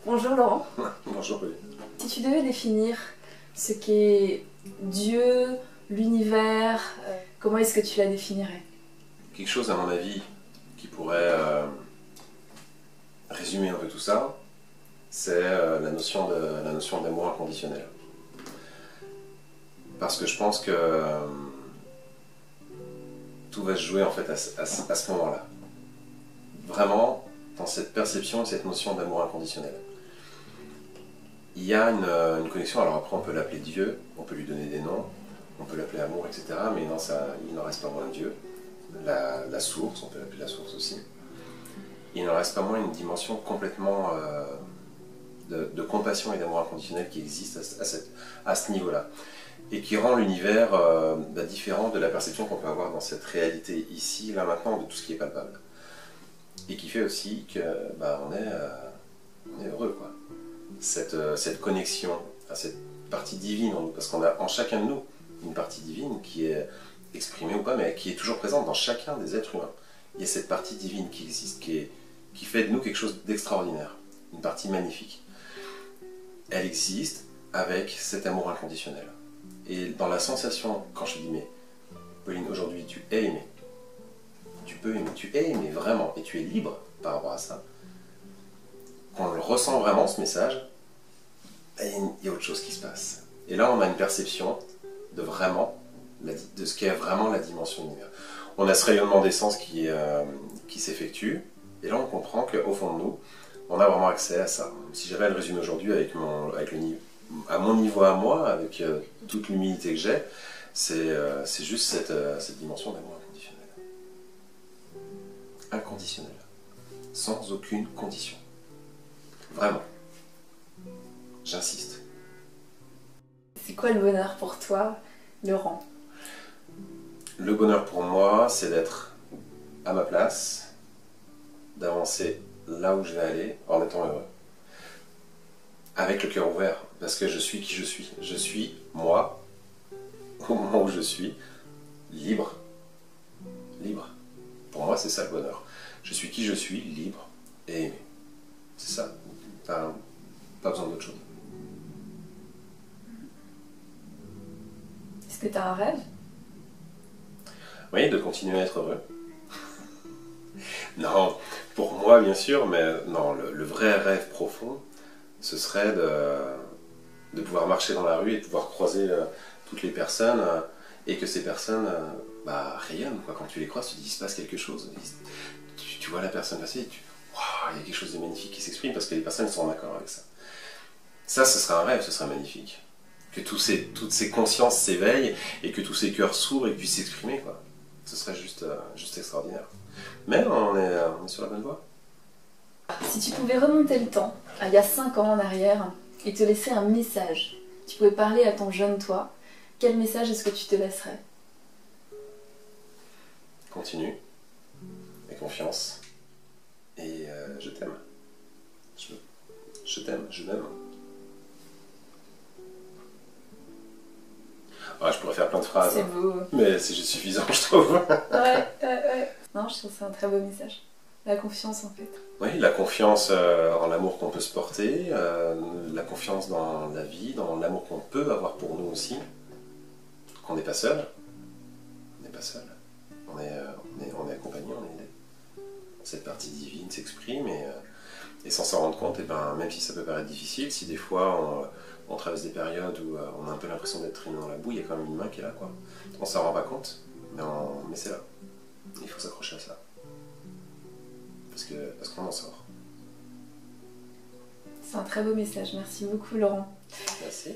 Bonjour Laurent. Bonjour Pauline. Si tu devais définir ce qu'est Dieu, l'univers, comment est-ce que tu la définirais? Quelque chose à mon avis qui pourrait résumer un peu tout ça, c'est la notion d'amour inconditionnel. Parce que je pense que tout va se jouer en fait à ce moment-là. Vraiment dans cette perception et cette notion d'amour inconditionnel. Il y a une connexion, alors après on peut l'appeler Dieu, on peut lui donner des noms, on peut l'appeler amour, etc. Mais non, il n'en reste pas moins Dieu. La source, on peut l'appeler la source aussi. Il n'en reste pas moins une dimension complètement de compassion et d'amour inconditionnel qui existe à ce niveau-là. Et qui rend l'univers différent de la perception qu'on peut avoir dans cette réalité ici, là maintenant, de tout ce qui est palpable. Et qui fait aussi que on est heureux, quoi. Cette connexion à cette partie divine en nous, parce qu'on a en chacun de nous une partie divine qui est exprimée ou pas, mais qui est toujours présente dans chacun des êtres humains. Il y a cette partie divine qui existe, qui fait de nous quelque chose d'extraordinaire, une partie magnifique. Elle existe avec cet amour inconditionnel. Et dans la sensation, quand je dis, mais Pauline, aujourd'hui tu es aimée, tu peux aimer, tu es aimée vraiment, et tu es libre par rapport à ça, quand on le ressent vraiment ce message, il y a autre chose qui se passe. Et là on a une perception de ce qu'est vraiment la dimension de l'univers. On a ce rayonnement d'essence qui s'effectue, et là on comprend qu'au fond de nous, on a vraiment accès à ça. Si j'avais à le résumer aujourd'hui à mon niveau à moi, avec toute l'humilité que j'ai, c'est juste cette dimension d'amour inconditionnel. Inconditionnel. Sans aucune condition. Vraiment. J'insiste. C'est quoi le bonheur pour toi, Laurent? Le bonheur pour moi, c'est d'être à ma place, d'avancer là où je vais aller en étant heureux. Avec le cœur ouvert, parce que je suis qui je suis. Je suis moi, au moment où je suis, libre. Libre. Pour moi, c'est ça le bonheur. Je suis qui je suis, libre et aimé. C'est ça. Pas besoin d'autre chose. Est-ce que tu as un rêve? Oui, de continuer à être heureux. Non, pour moi bien sûr, mais non, le vrai rêve profond, ce serait de pouvoir marcher dans la rue et de pouvoir croiser toutes les personnes et que ces personnes rayonnent, quoi. Quand tu les croises, tu te dis il se passe quelque chose. Tu vois la personne passer et waouh, il y a quelque chose de magnifique qui s'exprime parce que les personnes sont en accord avec ça. Ça, ce serait un rêve, ce serait magnifique. Que toutes ces consciences s'éveillent et que tous ces cœurs s'ouvrent et puissent s'exprimer, quoi. Ce serait juste extraordinaire. Mais on est sur la bonne voie. Si tu pouvais remonter le temps, il y a 5 ans en arrière, et te laisser un message, tu pouvais parler à ton jeune toi, quel message est-ce que tu te laisserais? Continue, aie confiance, et je t'aime. Je t'aime, je m'aime. Ah, je pourrais faire plein de phrases, c'est beau. Mais c'est juste suffisant, je trouve. Ouais. Non, je trouve que c'est un très beau message. La confiance, en fait. Oui, la confiance en l'amour qu'on peut se porter, la confiance dans la vie, dans l'amour qu'on peut avoir pour nous aussi, qu'on n'est pas seul. On n'est pas seul. On est accompagné, on est aidé. Cette partie divine s'exprime et sans s'en rendre compte, même si ça peut paraître difficile, si des fois on traverse des périodes où on a un peu l'impression d'être traîné dans la boue, il y a quand même une main qui est là, quoi. On s'en rend pas compte, mais c'est là. Il faut s'accrocher à ça. Parce qu'on en sort. C'est un très beau message. Merci beaucoup, Laurent. Merci.